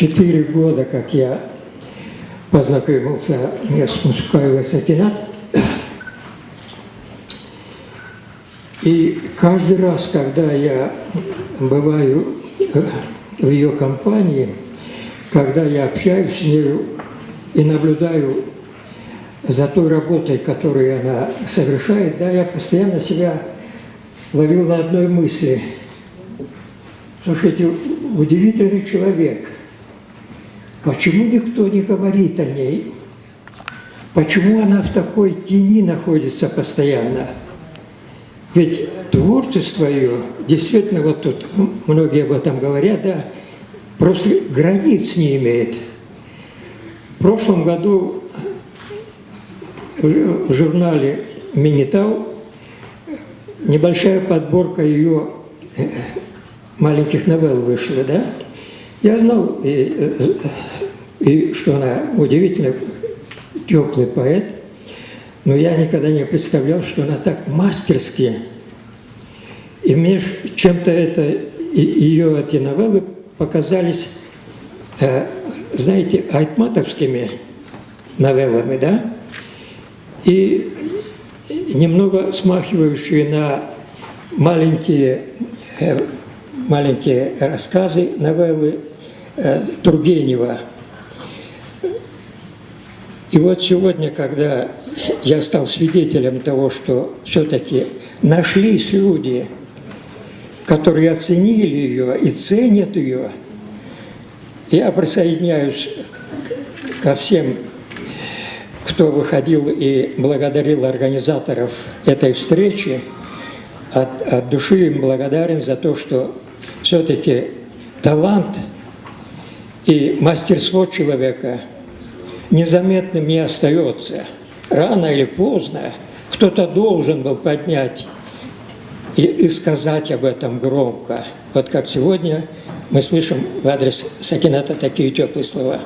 4 года, как я познакомился с Мусукаевой Сакинат. И каждый раз, когда я бываю в ее компании, когда я общаюсь с нею и наблюдаю за той работой, которую она совершает, да, я постоянно себя ловил на одной мысли. Слушайте, удивительный человек. Почему никто не говорит о ней? Почему она в такой тени находится постоянно? Ведь творчество ее, действительно, вот тут многие об этом говорят, да, просто границ не имеет. В прошлом году в журнале «Минитау» небольшая подборка ее маленьких новелл вышла, да? Я знал, и что она удивительно теплый поэт, но я никогда не представлял, что она так мастерски. И мне чем-то ее эти новеллы показались, знаете, айтматовскими новеллами, да? И немного смахивающие на маленькие рассказы, новеллы Тургенева. И вот сегодня, когда я стал свидетелем того, что все-таки нашлись люди, которые оценили ее и ценят ее, я присоединяюсь ко всем, кто выходил и благодарил организаторов этой встречи. От души им благодарен за то, что все-таки талант и мастерство человека незаметным не остается. Рано или поздно кто-то должен был поднять и сказать об этом громко. Вот как сегодня мы слышим в адрес Сакината такие теплые слова.